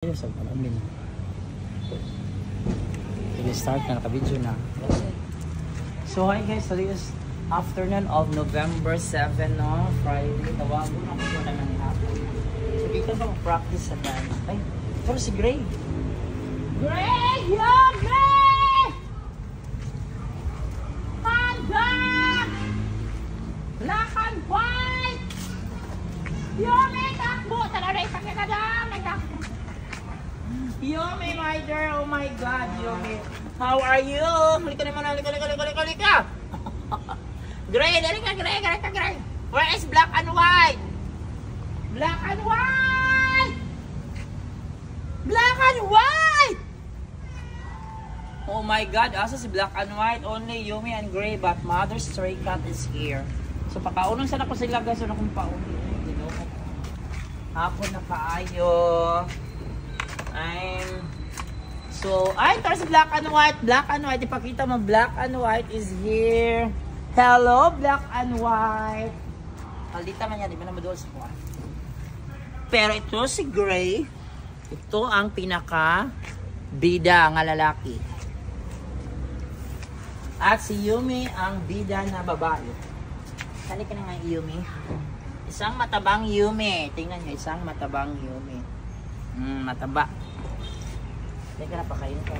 Yes, amin. Sige, start na, naka-video na. So, hi guys, so this is afternoon of November 7, no? Friday. Tawagan ako po naman ni hapon. So, dito na practice sa dance. Ay, pero si Gray. Gray! Gray! Panda! Black and white! Yumi, takbo! Talaray, pagkakadam! Nagtakbo! Yumi, my girl! Oh my God, Yumi! How are you? Halika naman, halika! Gray, dali ka, Gray! Where is black and white? Black and white! Black and white! Oh my God, asa si black and white? Only Yumi and Gray, but Mother Stray Cat is here. So, pakaunong sana ko sila guys, ano kung pauli. Hapon na kaayo. There's black and white. Ipakita mo, black and white is here. Hello, black and white. Halita man yan, di ba na maduol sa kuwan. Pero ito si Gray. Ito ang pinaka-bida nga lalaki. At si Yumi ang bida na babae. Halika na nga, Yumi. Isang matabang Yumi. Tingnan nyo, isang matabang Yumi. Mataba. Teka na, pakain ka.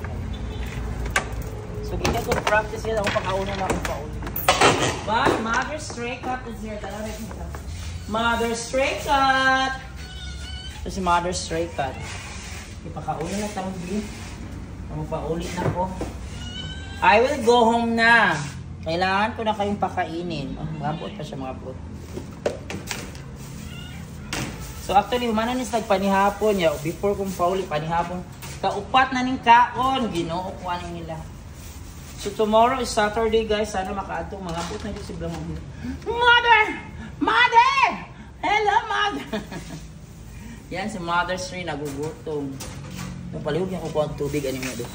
So, ganyan kung practice yan, ako pakauna na akong pauli. But, Mother Stray Cat is here. Tala rin kita. Mother Stray Cat! Ito si Mother Stray Cat. Ipakauli na tayong beef. Ako pauli na ko. I will go home na. Kailangan ko na kayong pakainin. Mga buot pa siya, mga buot. So actually, humanan is nagpanihapon ya. Before kong pauli, panihapon. Kaupat na ning kaon. Ginoo ko ano nila. So tomorrow is Saturday guys. Sana makaatong mga buot na dito si Blang. Mother! Mother! Hello, Mother! Yan si Mother Stray nagugutom. Napalihog niya ko po ang tubig. Ano mo doon?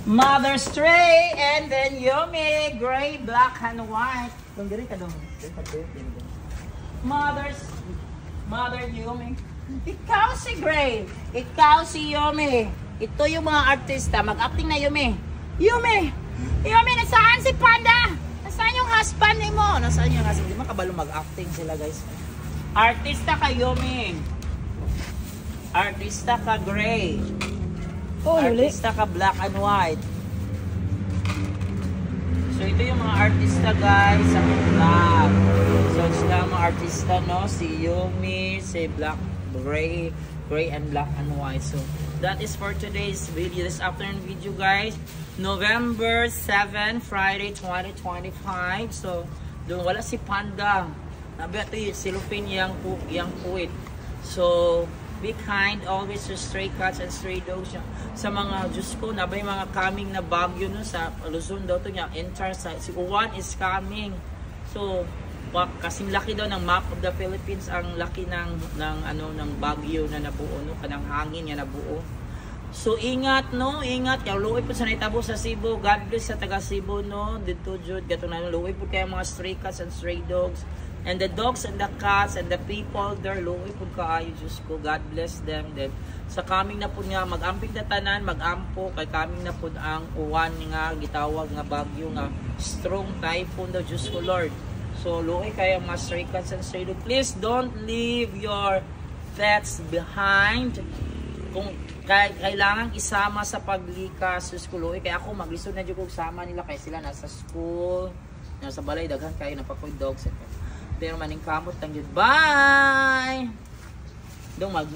Mother Stray and then Yumi, Gray, black and white. Dongeri ka dong. Mother Yumi. Ikaw si Gray. Ikaw si Yumi. Ito yung mga artista. Mag-acting na Yumi. Yumi, nasaan si Panda? Nasaan yung husband ni mo? Nasaan yung husband? Di ba kabalo mag-acting sila guys? Artista ka Yumi. Artista ka Gray. Artista ka black and white. So ito yung mga artista guys sa vlog. So sila mga artista no, si Yumi, si Black, Gray and black and white. So that is for today's video, this afternoon video guys. November 7, Friday 2025. So doon wala si Panda. Nabi ito yung silupin yang puwit. So be kind always to stray cats and stray dogs. Sa mga, Diyos ko, nabay mga coming na bagyo no, sa Luzon daw ito niya. Si Juan is coming. So, kasing laki daw ng map of the Philippines, ang laki ng bagyo na nabuo, no? Kanang hangin niya nabuo. So, ingat, no? Ingat. Kaya luoy po sa naitabo sa Cebu. God bless sa taga Cebu, no? Dito, Jud. Gato na, luoy po kayo mga stray cats and stray dogs. And the dogs and the cats and the people there, luoy po kaayo, Diyos ko. God bless them. Then, sa kaming na po nga, mag-amping na tanan, mag-ampo, kay kaming na po ang uwan nga, gitawag nga bagyo nga, strong typhoon daw, Diyos ko, Lord. So, luoy kayo mga stray cats and stray dogs. Please don't leave your pets behind. Kung kailangan isama sa paglikas, Diyos ko, luoy. Kaya ako, maglisod na dyan kung sama nila, kaya sila nasa school, nasa balay, daghan kayo, napakoy dogs. Pero maning kamot lang yun. Bye! Dong mag